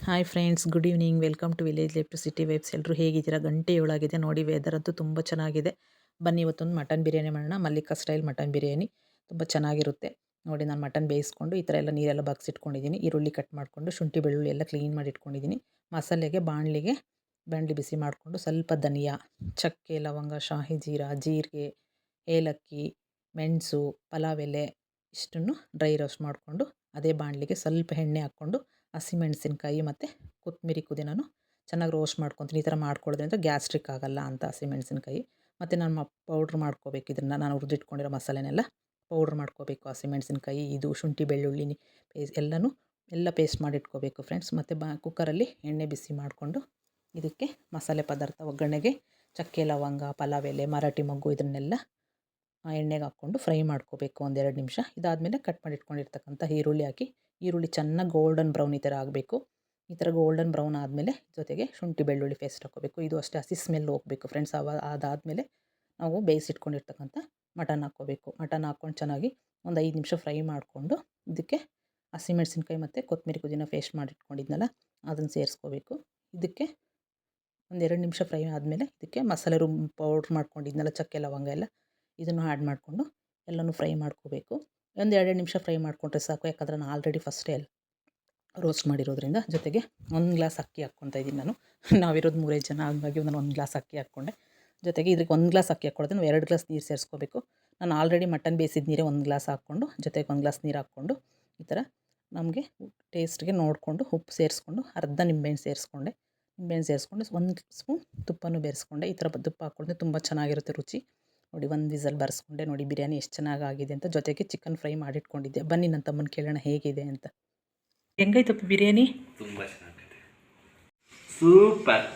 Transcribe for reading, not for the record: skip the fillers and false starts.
Hi friends, good evening. Welcome to village life to city vibes. ಎಲ್ಲರೂ ಹೇಗಿದ್ದೀರಾ? ಗಂಟೆ ಏಳಾಗಿದೆ ನೋಡಿ. ವೆದರ್ ಅಂತೂ ತುಂಬ ಚೆನ್ನಾಗಿದೆ. ಬನ್ನಿ ಇವತ್ತೊಂದು ಮಟನ್ ಬಿರಿಯಾನಿ ಮಾಡೋಣ. ಮಲ್ಲಿಕಾ ಸ್ಟೈಲ್ ಮಟನ್ ಬಿರಿಯಾನಿ ತುಂಬ ಚೆನ್ನಾಗಿರುತ್ತೆ. ನೋಡಿ, ನಾನು ಮಟನ್ ಬೇಯಿಸ್ಕೊಂಡು ಈ ಥರ ಎಲ್ಲ ನೀರೆಲ್ಲ ಬಗ್ಸಿಟ್ಕೊಂಡಿದ್ದೀನಿ. ಈರುಳ್ಳಿ ಕಟ್ ಮಾಡಿಕೊಂಡು, ಶುಂಠಿ ಬೆಳ್ಳುಳ್ಳಿ ಎಲ್ಲ ಕ್ಲೀನ್ ಮಾಡಿ ಇಟ್ಕೊಂಡಿದ್ದೀನಿ. ಮಸಾಲೆಗೆ ಬಾಣಲಿ ಬಿಸಿ ಮಾಡಿಕೊಂಡು ಸ್ವಲ್ಪ ಧನಿಯಾ, ಚಕ್ಕೆ, ಲವಂಗ, ಶಾಹಿ ಜೀರಾ, ಜೀರಿಗೆ, ಏಲಕ್ಕಿ, ಮೆಣಸು, ಪಲಾವ್ ಎಲೆ ಇಷ್ಟನ್ನು ಡ್ರೈ ರೋಸ್ಟ್ ಮಾಡಿಕೊಂಡು ಅದೇ ಬಾಣಲಿಗೆ ಸ್ವಲ್ಪ ಎಣ್ಣೆ ಹಾಕ್ಕೊಂಡು ಹಸಿಮೆಣಸಿನ್ಕಾಯಿ ಮತ್ತು ಕೊತ್ತಂಬರಿ ಪುದೀನನೂ ಚೆನ್ನಾಗಿ ರೋಸ್ಟ್ ಮಾಡ್ಕೊತೀನಿ. ಈ ಥರ ಮಾಡ್ಕೊಳ್ಳೋದ್ರಿಂದ ಗ್ಯಾಸ್ಟ್ರಿಕ್ ಆಗೋಲ್ಲ ಅಂತ. ಹಸಿಮೆಣಸಿನ್ಕಾಯಿ ಮತ್ತು ನಾನು ಪೌಡ್ರ್ ಮಾಡ್ಕೋಬೇಕು. ಇದನ್ನು ನಾನು ಹುರಿದಿಟ್ಕೊಂಡಿರೋ ಮಸಾಲೆನೆಲ್ಲ ಪೌಡ್ರ್ ಮಾಡ್ಕೋಬೇಕು. ಹಸಿಮೆಣಸಿನ್ಕಾಯಿ, ಇದು ಶುಂಠಿ ಬೆಳ್ಳುಳ್ಳಿ ಎಲ್ಲ ಪೇಸ್ಟ್ ಮಾಡಿಟ್ಕೋಬೇಕು ಫ್ರೆಂಡ್ಸ್. ಮತ್ತು ಕುಕ್ಕರಲ್ಲಿ ಎಣ್ಣೆ ಬಿಸಿ ಮಾಡಿಕೊಂಡು ಇದಕ್ಕೆ ಮಸಾಲೆ ಪದಾರ್ಥ ಒಗ್ಗರಣೆಗೆ ಚಕ್ಕೆ, ಲವಂಗ, ಪಲಾವ್ ಎಲೆ, ಮರಾಠಿ ಮೊಗ್ಗು ಇದನ್ನೆಲ್ಲ ಎಣ್ಣೆಗೆ ಹಾಕ್ಕೊಂಡು ಫ್ರೈ ಮಾಡ್ಕೋಬೇಕು 1-2 ನಿಮಿಷ. ಇದಾದಮೇಲೆ ಕಟ್ ಮಾಡಿ ಇಟ್ಕೊಂಡಿರ್ತಕ್ಕಂಥ ಈರುಳ್ಳಿ ಹಾಕಿ, ಈರುಳ್ಳಿ ಚೆನ್ನಾಗಿ ಗೋಲ್ಡನ್ ಬ್ರೌನ್ ಈ ಥರ ಆಗಬೇಕು. ಈ ಥರ ಗೋಲ್ಡನ್ ಬ್ರೌನ್ ಆದಮೇಲೆ ಜೊತೆಗೆ ಶುಂಠಿ ಬೆಳ್ಳುಳ್ಳಿ ಪೇಸ್ಟ್ ಹಾಕ್ಕೋಬೇಕು. ಇದು ಅಷ್ಟೇ ಹಸಿ ಸ್ಮೆಲ್ ಹೋಗಬೇಕು ಫ್ರೆಂಡ್ಸ್. ಅದಾದಮೇಲೆ ನಾವು ಬೇಯಿಸಿಟ್ಕೊಂಡಿರ್ತಕ್ಕಂಥ ಮಟನ್ ಹಾಕ್ಕೋಬೇಕು. ಮಟನ್ ಹಾಕ್ಕೊಂಡು ಚೆನ್ನಾಗಿ ಒಂದು 5 ನಿಮಿಷ ಫ್ರೈ ಮಾಡಿಕೊಂಡು ಇದಕ್ಕೆ ಹಸಿಮೆಣಸಿನ್ಕಾಯಿ ಮತ್ತು ಕೊತ್ತಂಬರಿ ಪುದೀನ ಪೇಸ್ಟ್ ಮಾಡಿಟ್ಕೊಂಡಿದ್ನಲ್ಲ ಅದನ್ನು ಸೇರಿಸ್ಕೋಬೇಕು. ಇದಕ್ಕೆ 1-2 ನಿಮಿಷ ಫ್ರೈ ಆದಮೇಲೆ ಇದಕ್ಕೆ ಮಸಾಲೆ ಪೌಡ್ರ್ ಮಾಡ್ಕೊಂಡಿದ್ನಲ್ಲ, ಚಕ್ಕೆ, ಲವಂಗ ಎಲ್ಲ ಇದನ್ನು ಆ್ಯಡ್ ಮಾಡಿಕೊಂಡು ಎಲ್ಲನೂ ಫ್ರೈ ಮಾಡ್ಕೋಬೇಕು. 1-2 ನಿಮಿಷ ಫ್ರೈ ಮಾಡಿಕೊಂಡ್ರೆ ಸಾಕು. ಯಾಕಂದರೆ ನಾನು ಆಲ್ರೆಡಿ ಫಸ್ಟೇ ರೋಸ್ಟ್ ಮಾಡಿರೋದ್ರಿಂದ. ಜೊತೆಗೆ 1 ಗ್ಲಾಸ್ ಅಕ್ಕಿ ಹಾಕ್ಕೊತಾ ಇದ್ದೀನಿ ನಾನು. ನಾವಿರೋದು 3 ಜನ, ಹಾಗಾಗಿ ನಾನು 1 ಗ್ಲಾಸ್ ಅಕ್ಕಿ ಹಾಕ್ಕೊಂಡೆ. ಜೊತೆಗೆ ಇದಕ್ಕೆ 1 ಗ್ಲಾಸ್ ಅಕ್ಕಿ ಹಾಕ್ಕೊಳ್ಳೋದ್ರೆ ನಾವು 2 ಗ್ಲಾಸ್ ನೀರು ಸೇರಿಸ್ಕೋಬೇಕು. ನಾನು ಆಲ್ರೆಡಿ ಮಟನ್ ಬೇಯಿಸಿದ ನೀರೇ 1 ಗ್ಲಾಸ್ ಹಾಕ್ಕೊಂಡು ಜೊತೆಗೆ 1 ಗ್ಲಾಸ್ ನೀರು ಹಾಕ್ಕೊಂಡು ಈ ಥರ ನಮಗೆ ಟೇಸ್ಟ್ಗೆ ನೋಡಿಕೊಂಡು ಉಪ್ಪು ಸೇರಿಸ್ಕೊಂಡು ಅರ್ಧ ನಿಂಬೆಹಣ್ಣು ಸೇರಿಸ್ಕೊಂಡು 1 ಸ್ಪೂನ್ ತುಪ್ಪನೂ ಬೆರೆಸ್ಕೊಂಡೆ. ಈ ಥರ ತುಪ್ಪ ಹಾಕ್ಕೊಂಡ್ರೆ ತುಂಬ ಚೆನ್ನಾಗಿರುತ್ತೆ ರುಚಿ. ನೋಡಿ, 1 ವಿಸಲ್ ಬರೆಸ್ಕೊಂಡೆ. ನೋಡಿ ಬಿರಿಯಾನಿ ಎಷ್ಟು ಚೆನ್ನಾಗಾಗಿದೆ ಅಂತ. ಜೊತೆಗೆ ಚಿಕನ್ ಫ್ರೈ ಮಾಡಿಟ್ಕೊಂಡಿದ್ದೆ. ಬನ್ನಿ ನನ್ನ ತಮ್ಮನ ಕೇಳೋಣ ಹೇಗಿದೆ ಅಂತ. ಹೆಂಗೈತಪ್ಪ ಬಿರಿಯಾನಿ? ತುಂಬ ಚೆನ್ನಾಗಿದೆ, ಸೂಪರ್.